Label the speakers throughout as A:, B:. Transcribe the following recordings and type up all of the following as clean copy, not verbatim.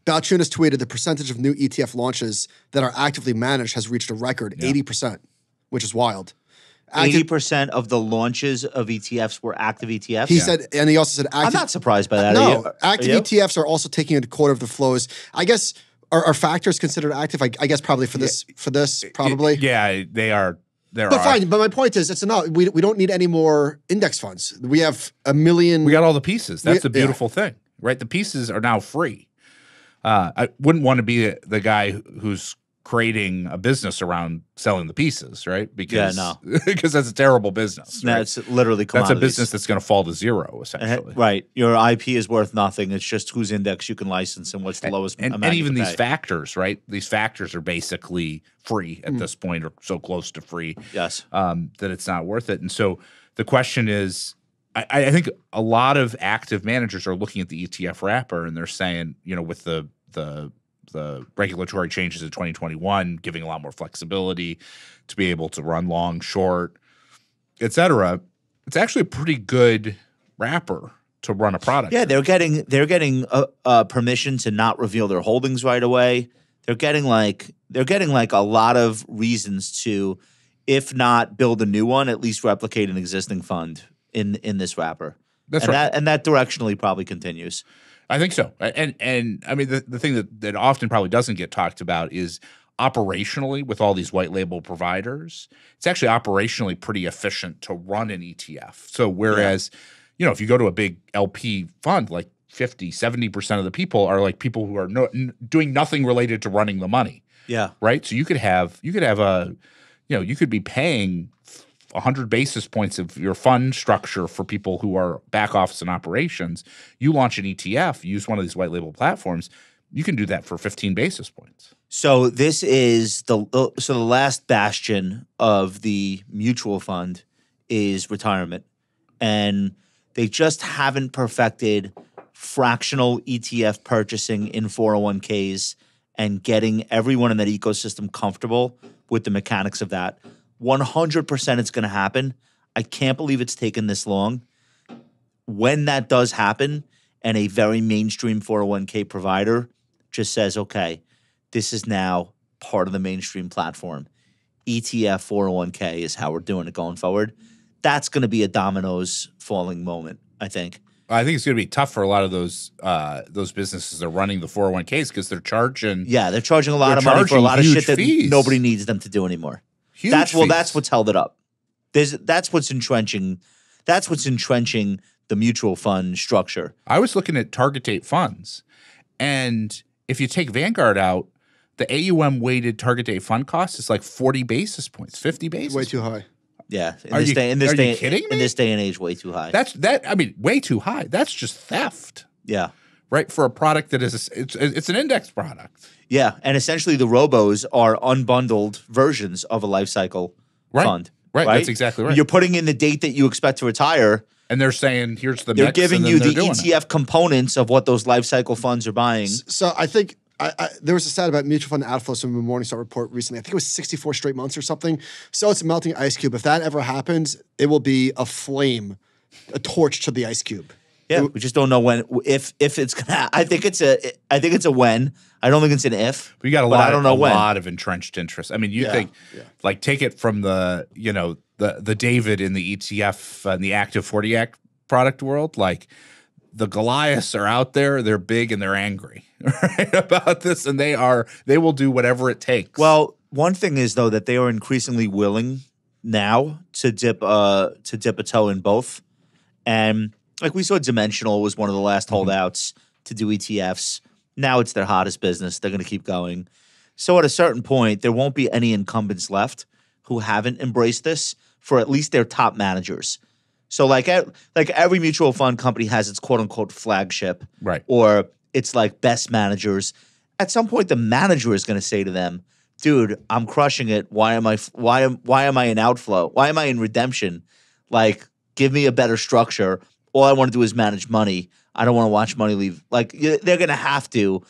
A: Balchunas tweeted the percentage of new ETF launches that are actively managed has reached a record 80%, which is wild.
B: 80% of the launches of ETFs were active ETFs?
A: He said, and he also said active.
B: I'm not surprised by that.
A: No, active ETFs are also taking a quarter of the flows. I guess, are factors considered active? I guess probably for this, probably.
C: Yeah, they are.
A: But fine, but my point is, it's enough. We don't need any more index funds. We have a million.
C: We got all the pieces. That's the beautiful thing, right? The pieces are now free. I wouldn't want to be the guy who's creating a business around selling the pieces, right? Because because that's a terrible business. Right?
B: That's literally commodities.
C: That's a business that's going to fall to zero, essentially.
B: Right. Your IP is worth nothing. It's just whose index you can license and what's the lowest amount.
C: And even these factors, right? These factors are basically free at this point, or so close to free.
B: Yes.
C: That it's not worth it. And so the question is, I think a lot of active managers are looking at the ETF wrapper and they're saying, with the regulatory changes in 2021, giving a lot more flexibility to be able to run long, short, et cetera. It's actually a pretty good wrapper to run a product.
B: Yeah, they're getting permission to not reveal their holdings right away. They're getting like a lot of reasons to, if not build a new one, at least replicate an existing fund in this wrapper.
C: That's right.
B: And that directionally probably continues.
C: I think so. And I mean, the thing that often probably doesn't get talked about is operationally with all these white label providers, it's actually operationally pretty efficient to run an ETF. So whereas, if you go to a big LP fund, like 50, 70% of the people are like people who are doing nothing related to running the money.
B: Yeah.
C: Right. So you could be paying 100 basis points of your fund structure for people who are back office and operations. You launch an ETF, use one of these white label platforms, you can do that for 15 basis points.
B: So this is the last bastion of the mutual fund is retirement. And they just haven't perfected fractional ETF purchasing in 401ks and getting everyone in that ecosystem comfortable with the mechanics of that. 100% it's going to happen. I can't believe it's taken this long. When that does happen and a very mainstream 401k provider just says, okay, this is now part of the mainstream platform. ETF 401k is how we're doing it going forward. That's going to be a dominoes falling moment, I think.
C: I think it's going to be tough for a lot of those businesses that are running the 401ks because they're charging.
B: Yeah, they're charging a lot of money for a lot of shit that nobody needs them to do anymore. That's what's held it up. That's what's entrenching the mutual fund structure.
C: I was looking at target date funds, and if you take Vanguard out, the AUM weighted target date fund cost is like 40 basis points, 50 basis.
A: Way too high.
B: Yeah,
C: are you kidding me?
B: In this day and age, way too high.
C: Way too high. That's just theft.
B: Yeah.
C: Right, for a product that is it's an index product.
B: Yeah, and essentially the robos are unbundled versions of a life cycle fund.
C: Right, that's exactly right.
B: You're putting in the date that you expect to retire.
C: And they're saying, here's the
B: They're
C: mix,
B: giving you the ETF components of what those life cycle funds are buying.
A: So I think there was a stat about mutual fund outflows from a Morningstar report recently. I think it was 64 straight months or something. So it's a melting ice cube. If that ever happens, it will be a flame, a torch to the ice cube.
B: Yeah, we just don't know when, if it's gonna. I think it's a when. I don't think it's an if.
C: We got a lot of entrenched interest. I mean, like take it from the David in the ETF and the Active 40 Act product world. Like the Goliaths are out there. They're big and they're angry about this, and they will do whatever it takes.
B: Well, one thing is though that they are increasingly willing now to dip a toe in both, and. Like we saw Dimensional was one of the last holdouts to do ETFs. Now it's their hottest business. They're going to keep going. So at a certain point, there won't be any incumbents left who haven't embraced this for at least their top managers. So like every mutual fund company has its quote unquote flagship,
C: right?
B: Or it's like best managers. At some point, the manager is going to say to them, "Dude, I'm crushing it. Why am I in outflow? Why am I in redemption? Like, give me a better structure." All I want to do is manage money. I don't want to watch money leave. Like they're going to have to.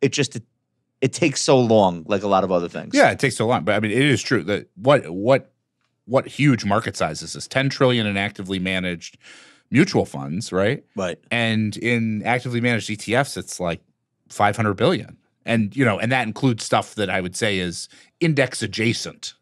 B: It takes so long, like a lot of other things.
C: Yeah, it takes so long. But I mean, it is true that what huge market size is this? 10 trillion in actively managed mutual funds, right?
B: Right.
C: And in actively managed ETFs, it's like 500 billion. And, and that includes stuff that I would say is index adjacent.